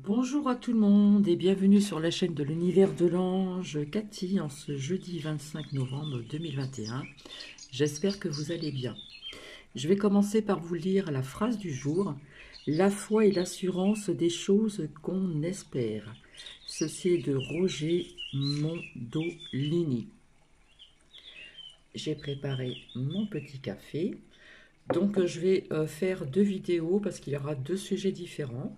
Bonjour à tout le monde et bienvenue sur la chaîne de l'univers de l'ange Cathy en ce jeudi 25 novembre 2021. J'espère que vous allez bien. Je vais commencer par vous lire la phrase du jour. La foi est l'assurance des choses qu'on espère. Ceci est de Roger Mondolini. J'ai préparé mon petit café. Donc je vais faire deux vidéos parce qu'il y aura deux sujets différents.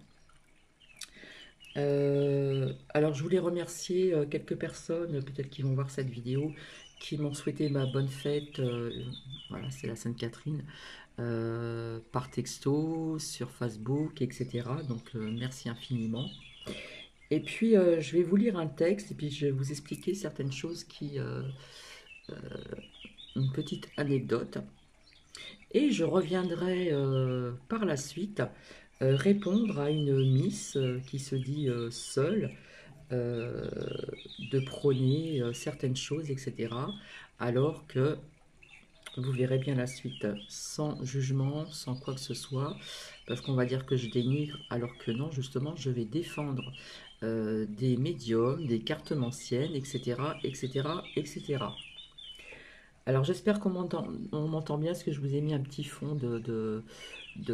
Alors, je voulais remercier quelques personnes, peut-être qui vont voir cette vidéo, qui m'ont souhaité ma bonne fête. Voilà, c'est la Sainte-Catherine, par texto, sur Facebook, etc. Donc, merci infiniment. Et puis, je vais vous lire un texte et puis je vais vous expliquer certaines choses une petite anecdote. Et je reviendrai par la suite répondre à une miss qui se dit seule, euh, de prôner certaines choses, etc. Alors que vous verrez bien la suite, sans jugement, sans quoi que ce soit, parce qu'on va dire que je dénigre, alors que non, justement, je vais défendre des médiums, des cartomanciennes, etc., etc., etc. Alors j'espère qu'on m'entend bien, parce que je vous ai mis un petit fond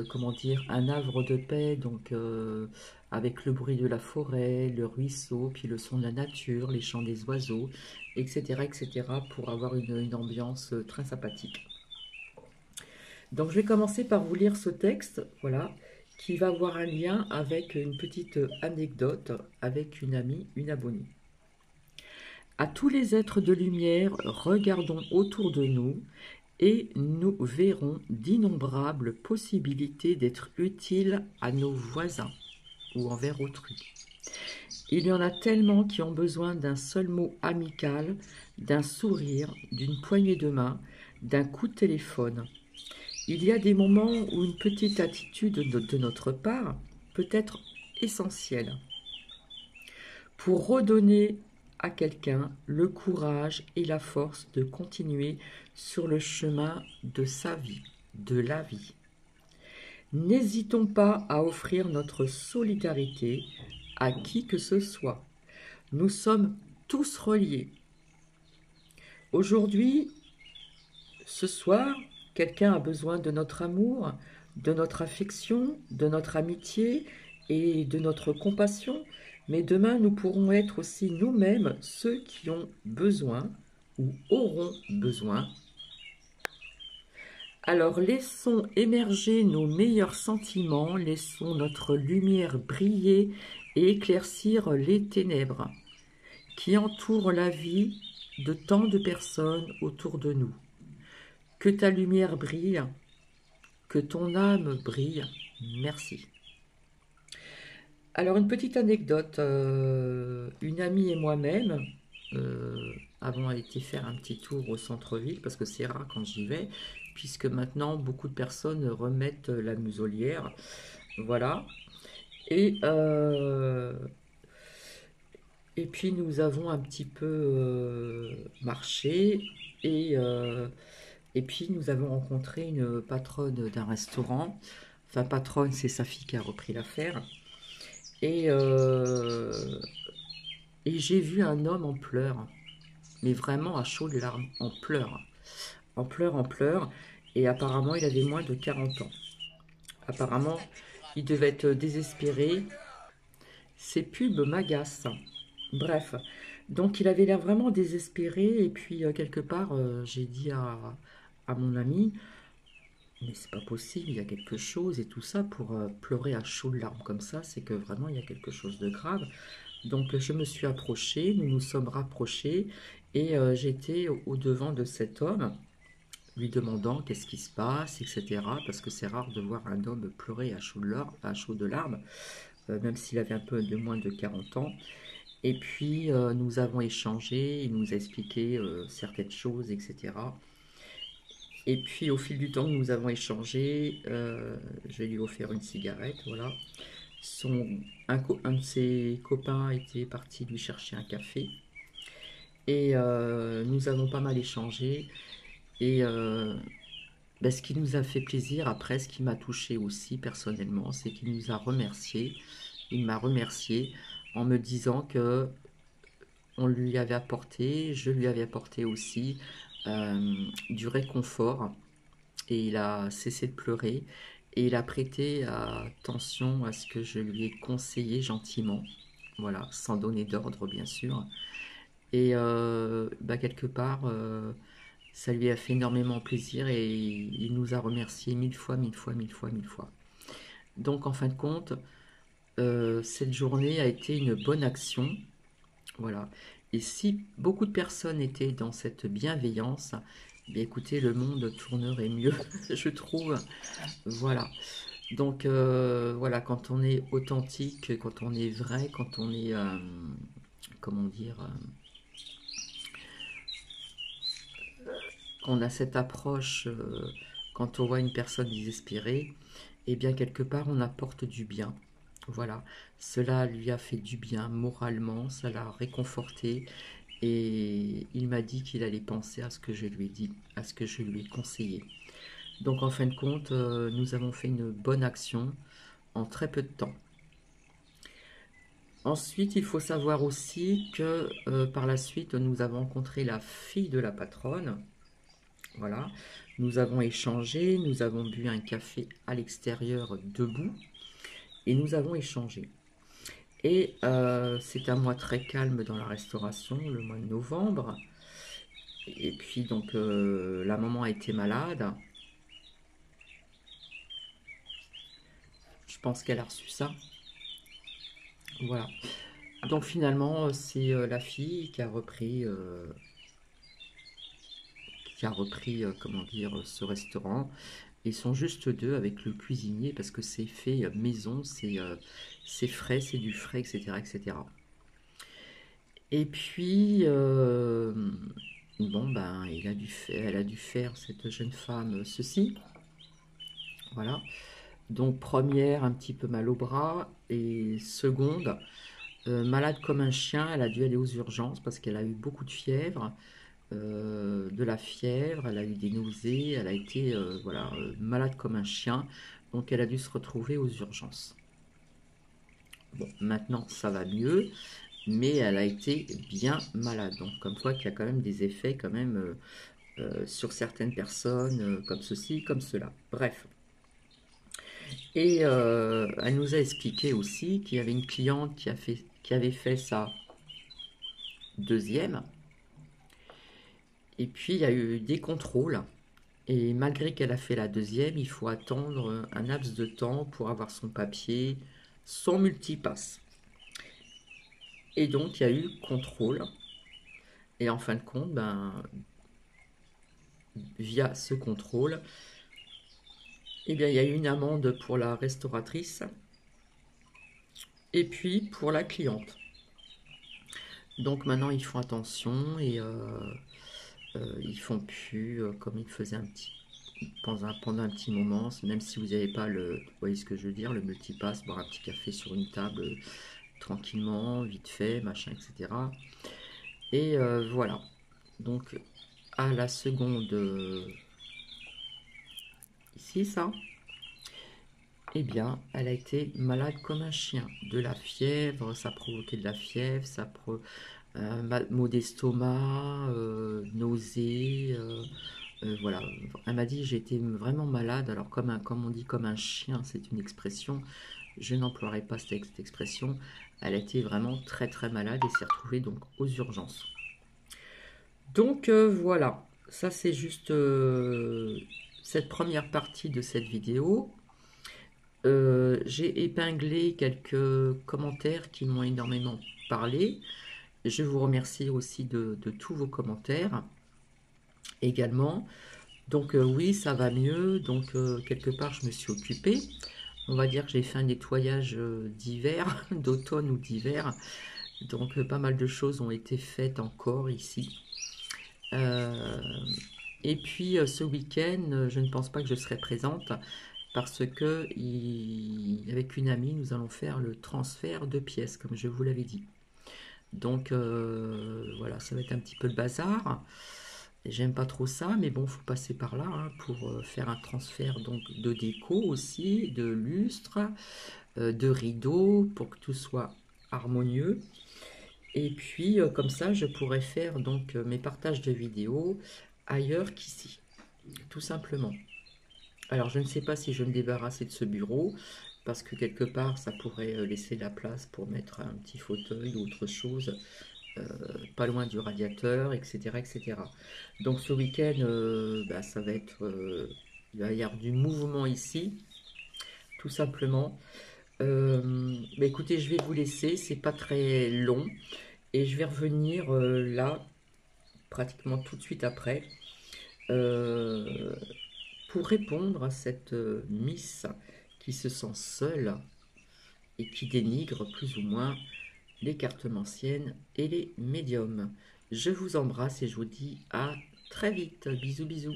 comment dire, un havre de paix, donc avec le bruit de la forêt, le ruisseau, puis le son de la nature, les chants des oiseaux, etc., etc., pour avoir une ambiance très sympathique. Donc je vais commencer par vous lire ce texte, voilà, qui va avoir un lien avec une petite anecdote avec une amie, une abonnée. À tous les êtres de lumière, regardons autour de nous et nous verrons d'innombrables possibilités d'être utiles à nos voisins ou envers autrui. Il y en a tellement qui ont besoin d'un seul mot amical, d'un sourire, d'une poignée de main, d'un coup de téléphone. Il y a des moments où une petite attitude de notre part peut être essentielle pour redonner à quelqu'un le courage et la force de continuer sur le chemin de sa vie, de la vie. N'hésitons pas à offrir notre solidarité à qui que ce soit. Nous sommes tous reliés. Aujourd'hui, ce soir, quelqu'un a besoin de notre amour, de notre affection, de notre amitié et de notre compassion, mais demain nous pourrons être aussi nous-mêmes ceux qui ont besoin ou auront besoin. Alors laissons émerger nos meilleurs sentiments, laissons notre lumière briller et éclaircir les ténèbres qui entourent la vie de tant de personnes autour de nous. Que ta lumière brille, que ton âme brille. Merci. Alors une petite anecdote, une amie et moi-même avons été faire un petit tour au centre-ville parce que c'est rare quand j'y vais, puisque maintenant beaucoup de personnes remettent la muselière, voilà. Et, euh, et puis nous avons un petit peu marché et puis nous avons rencontré une patronne d'un restaurant. Enfin patronne, c'est sa fille qui a repris l'affaire. Et, euh, et j'ai vu un homme en pleurs, mais vraiment à chaudes larmes, en pleurs, en pleurs, en pleurs. Et apparemment, il avait moins de 40 ans. Apparemment, il devait être désespéré. Ces pubs m'agacent. Bref, donc il avait l'air vraiment désespéré. Et puis, quelque part, j'ai dit à mon ami, mais c'est pas possible, il y a quelque chose et tout ça pour pleurer à chaudes larmes comme ça, c'est que vraiment il y a quelque chose de grave. Donc je me suis approchée, nous nous sommes rapprochés et j'étais au devant de cet homme, lui demandant qu'est-ce qui se passe, etc. Parce que c'est rare de voir un homme pleurer à chaudes larmes, même s'il avait un peu de moins de 40 ans. Et puis nous avons échangé, il nous a expliqué certaines choses, etc. Et puis au fil du temps que nous avons échangé, je lui ai offert une cigarette, voilà. Un de ses copains était parti lui chercher un café. Et nous avons pas mal échangé. Et ben, ce qui nous a fait plaisir après, ce qui m'a touché aussi personnellement, c'est qu'il nous a remerciés il m'a remercié en me disant que on lui avait apporté, je lui avais apporté aussi du réconfort, et il a cessé de pleurer et il a prêté attention à ce que je lui ai conseillé gentiment, voilà, sans donner d'ordre bien sûr. Et bah, quelque part, ça lui a fait énormément plaisir et il nous a remercié mille fois, mille fois, mille fois, mille fois. Donc en fin de compte, cette journée a été une bonne action, voilà. Et si beaucoup de personnes étaient dans cette bienveillance, eh bien écoutez, le monde tournerait mieux, je trouve. Voilà. Donc voilà, quand on est authentique, quand on est vrai, quand on est, comment dire, qu'on a cette approche, quand on voit une personne désespérée, et bien quelque part on apporte du bien. Voilà, cela lui a fait du bien moralement, ça l'a réconforté et il m'a dit qu'il allait penser à ce que je lui ai dit, à ce que je lui ai conseillé. Donc en fin de compte, nous avons fait une bonne action en très peu de temps. Ensuite, il faut savoir aussi que par la suite, nous avons rencontré la fille de la patronne. Voilà, nous avons échangé, nous avons bu un café à l'extérieur debout et nous avons échangé. Et c'est un mois très calme dans la restauration, le mois de novembre. Et puis donc la maman a été malade. Je pense qu'elle a reçu ça. Voilà. Donc finalement, c'est la fille qui a repris, comment dire, ce restaurant. Ils sont juste deux avec le cuisinier parce que c'est fait maison, c'est frais, c'est du frais, etc., etc. Et puis, bon, ben, elle a dû faire, cette jeune femme, ceci. Voilà. Donc, première, un petit peu mal au bras. Et seconde, malade comme un chien, elle a dû aller aux urgences parce qu'elle a eu beaucoup de fièvre. De la fièvre, elle a eu des nausées, elle a été voilà, malade comme un chien. Donc, elle a dû se retrouver aux urgences. Bon, maintenant, ça va mieux, mais elle a été bien malade. Donc, comme quoi qu'il y a quand même des effets quand même sur certaines personnes, comme ceci, comme cela. Bref. Et elle nous a expliqué aussi qu'il y avait une cliente qui avait fait sa deuxième. Et puis, il y a eu des contrôles. Et malgré qu'elle a fait la deuxième, il faut attendre un laps de temps pour avoir son papier, son multipasse. Et donc, il y a eu contrôle. Et en fin de compte, ben, via ce contrôle, eh bien, il y a eu une amende pour la restauratrice et puis pour la cliente. Donc maintenant, ils font attention et ils font plus comme ils faisaient pendant un petit moment. Même si vous n'avez pas vous voyez ce que je veux dire, le multipass, boire un petit café sur une table tranquillement, vite fait, machin, etc. Et voilà. Donc à la seconde, ici, ça. Eh bien, elle a été malade comme un chien. De la fièvre, ça provoquait de la fièvre, maux d'estomac, nausées. Voilà. Elle m'a dit j'ai été vraiment malade. Alors, comme on dit comme un chien, c'est une expression. Je n'emploierai pas cette expression. Elle a été vraiment très très malade et s'est retrouvée donc aux urgences. Donc voilà. Ça, c'est juste cette première partie de cette vidéo. J'ai épinglé quelques commentaires qui m'ont énormément parlé. Je vous remercie aussi de tous vos commentaires également. Donc oui, ça va mieux. Donc quelque part, je me suis occupée. On va dire que j'ai fait un nettoyage d'hiver, d'automne ou d'hiver. Donc pas mal de choses ont été faites encore ici. Et puis ce week-end, je ne pense pas que je serai présente parce que avec une amie, nous allons faire le transfert de pièces, comme je vous l'avais dit. Donc voilà, ça va être un petit peu le bazar. J'aime pas trop ça, mais bon, faut passer par là hein, pour faire un transfert donc de déco aussi, de lustre, de rideaux pour que tout soit harmonieux. Et puis comme ça, je pourrais faire donc mes partages de vidéos ailleurs qu'ici, tout simplement. Alors je ne sais pas si je vais me débarrasser de ce bureau, parce que quelque part ça pourrait laisser la place pour mettre un petit fauteuil ou autre chose, pas loin du radiateur, etc. etc. Donc ce week-end, bah, ça va être... il va y avoir du mouvement ici, tout simplement. Bah, écoutez, je vais vous laisser, c'est pas très long, et je vais revenir là, pratiquement tout de suite après, euh, pour répondre à cette Miss qui se sent seule et qui dénigre plus ou moins les cartomanciennes et les médiums. Je vous embrasse et je vous dis à très vite. Bisous bisous.